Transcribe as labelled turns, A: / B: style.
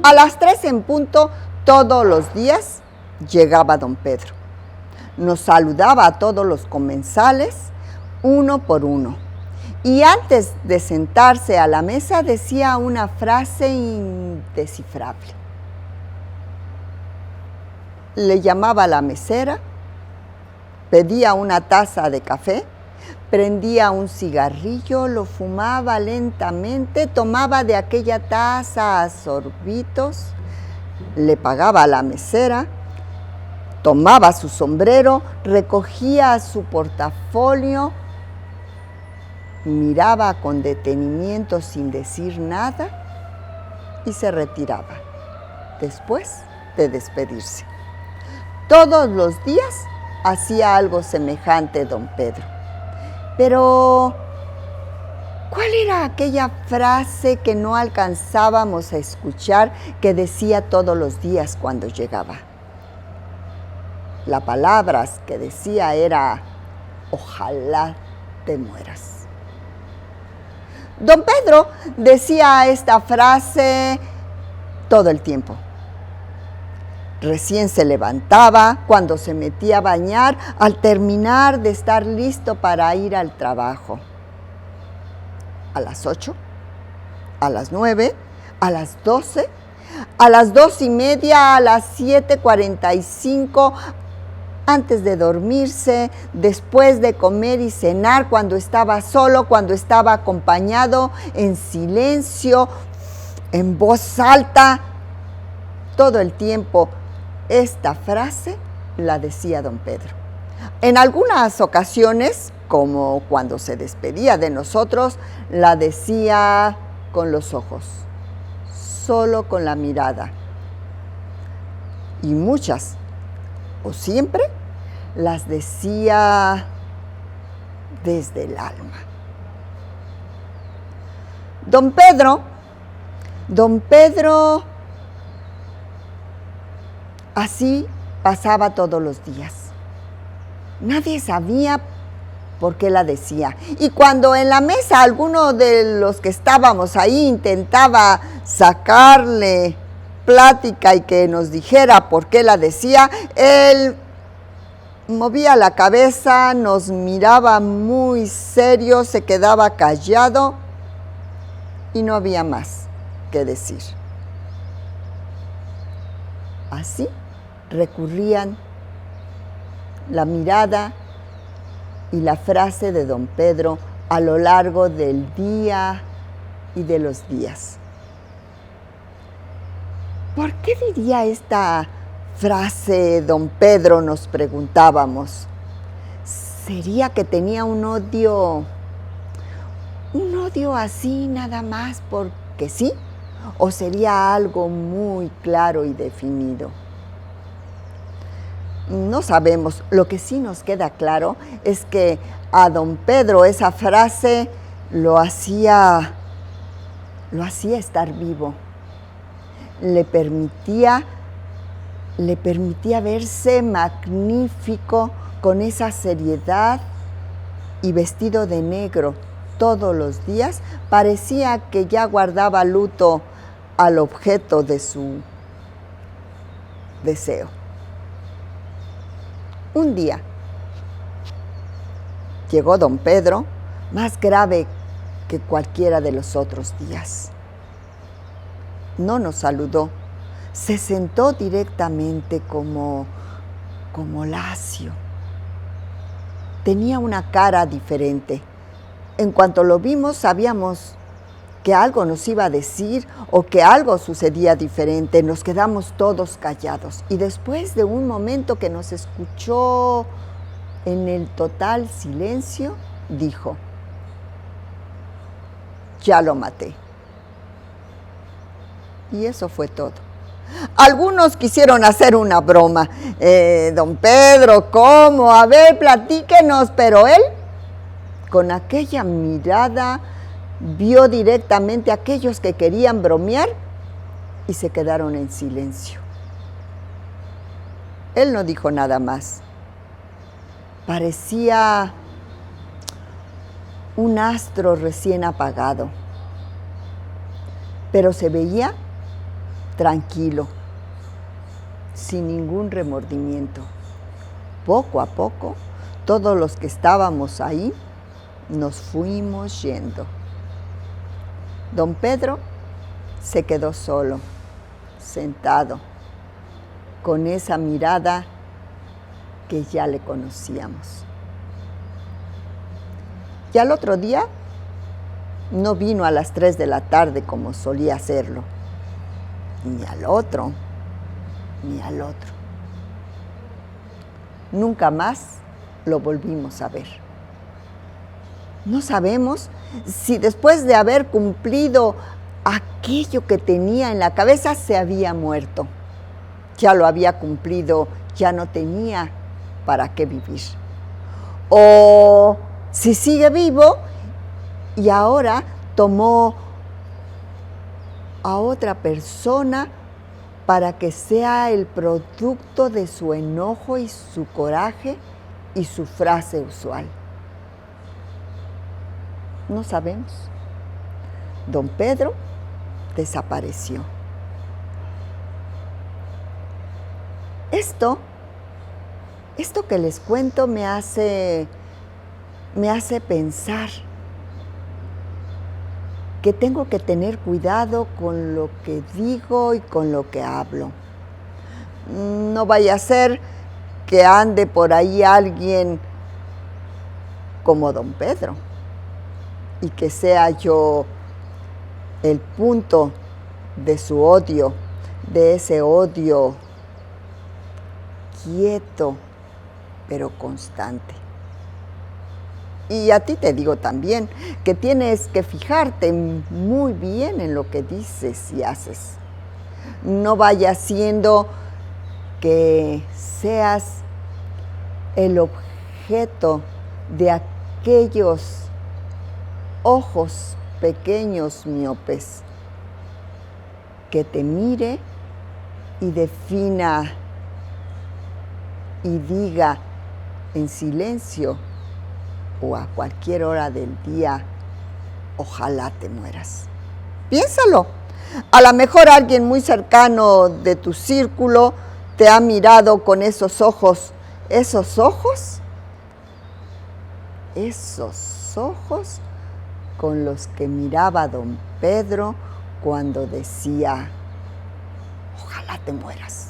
A: A las 3 en punto, todos los días, llegaba don Pedro. Nos saludaba a todos los comensales, uno por uno. Y antes de sentarse a la mesa, decía una frase indescifrable. Le llamaba a la mesera, pedía una taza de café, prendía un cigarrillo, lo fumaba lentamente, tomaba de aquella taza a sorbitos, le pagaba a la mesera, tomaba su sombrero, recogía su portafolio, miraba con detenimiento sin decir nada y se retiraba, después de despedirse. Todos los días hacía algo semejante don Pedro. Pero, ¿cuál era aquella frase que no alcanzábamos a escuchar que decía todos los días cuando llegaba? La palabra que decía era, ojalá te mueras. Don Pedro decía esta frase todo el tiempo. Recién se levantaba, cuando se metía a bañar, al terminar de estar listo para ir al trabajo. A las 8, a las 9, a las 12, a las 2:30, a las 7:45, antes de dormirse, después de comer y cenar, cuando estaba solo, cuando estaba acompañado, en silencio, en voz alta, todo el tiempo. Esta frase la decía don Pedro. En algunas ocasiones, como cuando se despedía de nosotros, la decía con los ojos, solo con la mirada. Y muchas, o siempre, las decía desde el alma. Don Pedro, así pasaba todos los días. Nadie sabía por qué la decía. Y cuando en la mesa alguno de los que estábamos ahí intentaba sacarle plática y que nos dijera por qué la decía, él movía la cabeza, nos miraba muy serio, se quedaba callado y no había más que decir. Así recurrían la mirada y la frase de don Pedro a lo largo del día y de los días. ¿Por qué diría esta frase don Pedro?, nos preguntábamos. ¿Sería que tenía un odio así nada más porque sí? ¿O sería algo muy claro y definido? No sabemos. Lo que sí nos queda claro es que a don Pedro esa frase lo hacía estar vivo. Le permitía verse magnífico con esa seriedad y vestido de negro todos los días. Parecía que ya guardaba luto al objeto de su deseo. Un día llegó don Pedro, más grave que cualquiera de los otros días. No nos saludó, se sentó directamente como lacio. Tenía una cara diferente. En cuanto lo vimos, sabíamos que algo nos iba a decir o que algo sucedía diferente. Nos quedamos todos callados y después de un momento que nos escuchó en el total silencio, dijo: ya lo maté. Y eso fue todo. Algunos quisieron hacer una broma. Don Pedro, ¿cómo? A ver, platíquenos. Pero él, con aquella mirada, vio directamente a aquellos que querían bromear y se quedaron en silencio. Él no dijo nada más. Parecía un astro recién apagado, pero se veía tranquilo, sin ningún remordimiento. Poco a poco, todos los que estábamos ahí nos fuimos yendo. Don Pedro se quedó solo, sentado, con esa mirada que ya le conocíamos. Y al otro día no vino a las 3 de la tarde como solía hacerlo, ni al otro, ni al otro. Nunca más lo volvimos a ver. No sabemos si después de haber cumplido aquello que tenía en la cabeza se había muerto. Ya lo había cumplido, ya no tenía para qué vivir. O si sigue vivo y ahora tomó a otra persona para que sea el producto de su enojo y su coraje y su frase usual. No sabemos. Don Pedro desapareció. Esto que les cuento me hace pensar que tengo que tener cuidado con lo que digo y con lo que hablo. No vaya a ser que ande por ahí alguien como don Pedro y que sea yo el punto de su odio, de ese odio quieto pero constante. Y a ti te digo también que tienes que fijarte muy bien en lo que dices y haces. No vaya siendo que seas el objeto de aquellos ojos pequeños miopes que te mire y defina y diga en silencio o a cualquier hora del día, ojalá te mueras. Piénsalo. A lo mejor alguien muy cercano de tu círculo te ha mirado con esos ojos con los que miraba don Pedro cuando decía, ojalá te mueras.